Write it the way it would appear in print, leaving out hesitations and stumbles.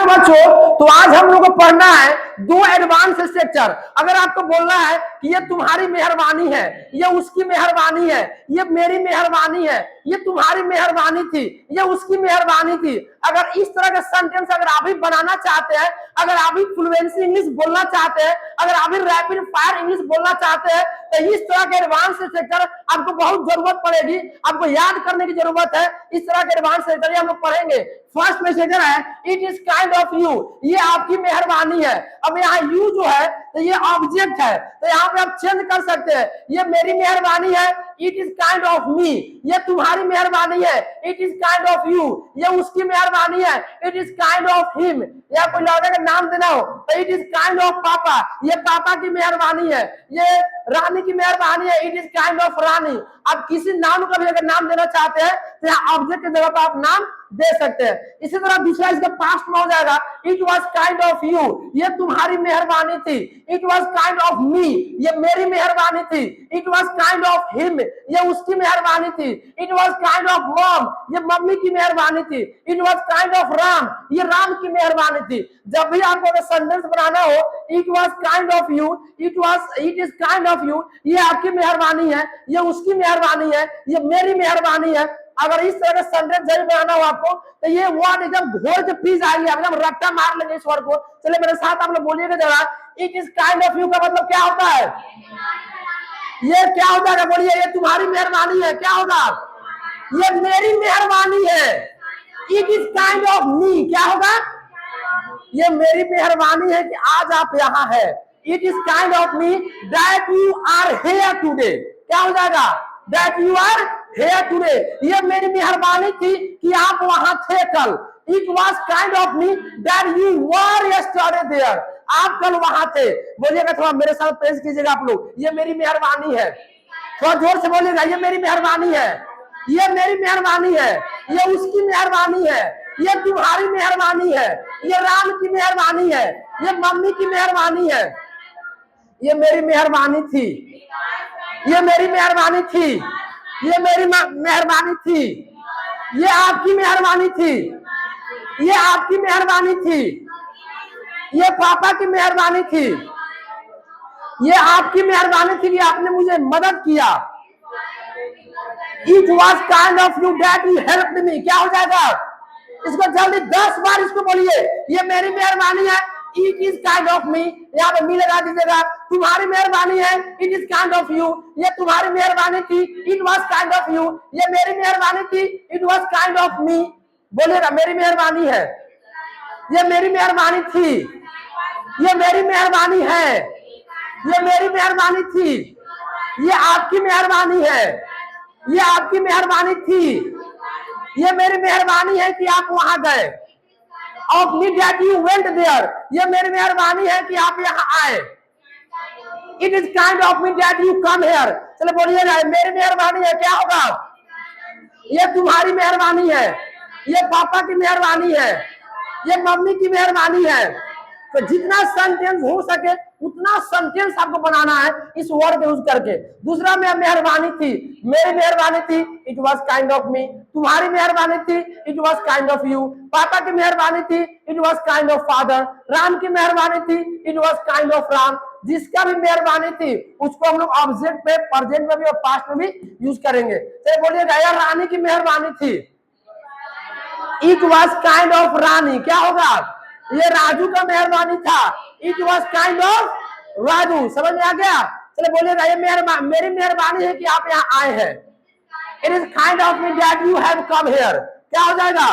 बच्चों, तो आज हम लोग को पढ़ना है दो एडवांस स्ट्रक्चर। अगर आपको बोलना है कि ये तुम्हारी मेहरबानी है, ये उसकी मेहरबानी है, ये मेरी मेहरबानी है, ये तुम्हारी मेहरबानी थी, ये उसकी मेहरबानी थी, अगर इस तरह के सेंटेंस अगर आप भी बनाना चाहते हैं, अगर आप भी फ्लुएंसी इंग्लिश बोलना चाहते हैं, अगर आप भी रैपिड फायर इंग्लिश बोलना चाहते हैं, तो इस तरह के एडवांस स्ट्रक्चर आपको बहुत जरूरत पड़ेगी, आपको याद करने की जरूरत है। इस तरह के एडवांस स्ट्रक्चर हम लोग पढ़ेंगे। फर्स्ट में स्ट्रक्चर है it is kind of you, ये आपकी मेहरबानी है। अब यहाँ यू जो है तो ये ऑब्जेक्ट है, तो यहाँ पे आप चेंज कर सकते हैं, ये मेरी मेहरबानी है, इट इज काइंड ऑफ मी, ये तुम्हारी मेहरबानी है, it is kind of you, ये उसकी मेहरबानी है, it is kind of him, या कोई लड़के का नाम देना हो तो इट इज काइंड ऑफ पापा, ये पापा की मेहरबानी है, ये रानी की मेहरबानी है, इट इज काइंड ऑफ रानी। आप किसी नाम का भी अगर नाम देना चाहते हैं तो यहाँ ऑब्जेक्ट की जगह पर आप नाम दे सकते हैं। इसी तरह दूसरा इसका पास्ट में हो जाएगा it was kind of you, ये तुम्हारी मेहरबानी थी, इट वॉज काइंड ऑफ मी, ये मेरी मेहरबानी थी, it was kind of him, ये उसकी मेहरबानी थी, it was kind of mom, ये मम्मी की मेहरबानी थी, it was kind of Ram, ये राम की मेहरबानी थी। जब भी आपको अगर सेंटेंस बनाना हो it was kind of you, it is kind of you, ये आपकी मेहरबानी है, ये उसकी मेहरबानी है, ये मेरी मेहरबानी है। अगर इस तरह का सेंटेंस जब बनाना हो आपको तो ये वर्ड एकदम घोल के पी जाएगी, एकदम रट्टा मार लेंगे इस वर्ड को। चलिए मेरे साथ आप लोग बोलिएगा जरा, it is kind of you का मतलब क्या होता है? ये क्या होता है? बोलिए, ये तुम्हारी मेहरबानी है, क्या होगा? ये मेरी मेहरबानी है। इट इज काइंड ऑफ मी, क्या होगा? ये मेरी मेहरबानी है कि आज आप यहाँ है। It is kind of me that you are here today, क्या हो जाएगा? That you are here today, ये मेरी मेहरबानी थी कि आप वहां थे कल। It was kind of me that you were yesterday there, आप कल वहां थे। बोलिएगा थोड़ा मेरे साथ प्रेस कीजिएगा आप लोग, ये मेरी मेहरबानी है। थोड़ा जोर से बोलिएगा, ये मेरी मेहरबानी है, ये मेरी मेहरबानी है, ये उसकी मेहरबानी है, ये तुम्हारी मेहरबानी है, ये राम की मेहरबानी है, ये मम्मी की मेहरबानी है, ये मेरी मेहरबानी थी, ये मेरी मेहरबानी थी, ये मेरी मेहरबानी थी, ये आपकी मेहरबानी थी, ये आपकी मेहरबानी थी, ये पापा की मेहरबानी थी, ये आपकी मेहरबानी थी कि आपने मुझे मदद किया। It was kind of you that you helped me, क्या हो जाएगा? इसको जल्दी 10 बार इसको बोलिए, ये मेरी मेहरबानी है, इट इज काइंड ऑफ मी, यहाँ पे मी लगा दीजिएगा। तुम्हारी मेहरबानी है, it is kind of you, ये तुम्हारी मेहरबानी थी, it was kind of you, ये मेरी मेहरबानी थी, इट वॉज काइंड ऑफ मी। बोलिएगा, मेरी मेहरबानी है, ये मेरी मेहरबानी थी, ये मेरी मेहरबानी है, ये मेरी मेहरबानी थी, ये आपकी मेहरबानी है, ये आपकी मेहरबानी थी, ये मेरी मेहरबानी है कि आप वहां गए। Of me that you went there, ये मेरी मेहरबानी है कि आप यहाँ आए। It is kind of me that you come here, चलो बोलिएगा, मेरी मेहरबानी है, क्या होगा? ये तुम्हारी मेहरबानी है, ये पापा की मेहरबानी है, ये मम्मी की मेहरबानी है। तो जितना सेंटेंस हो सके उतना सेंटेंस आपको बनाना है इस वर्ड यूज करके। दूसरा में मेहरबानी थी, मेरी मेहरबानी थी, इट वॉज काइंड ऑफ मी, तुम्हारी मेहरबानी थी, it was kind of you, पापा की मेहरबानी थी, it was kind of father, Ram की मेहरबानी थी, it was kind of Ram. जिसका भी मेहरबानी थी उसको हम लोग ऑब्जेक्ट में, प्रेजेंट में भी और पास्ट में भी यूज करेंगे। तो बोलिएगा, यार रानी की मेहरबानी थी, इट वॉज काइंड ऑफ रानी, क्या होगा? ये राजू का मेहरबानी था, it was kind of Raju. समझ में आ गया? चलो बोलिएगा, ये मेरी मेहरबानी है कि आप यहाँ आए हैं। It is kind of me that you have come here, क्या हो जाएगा?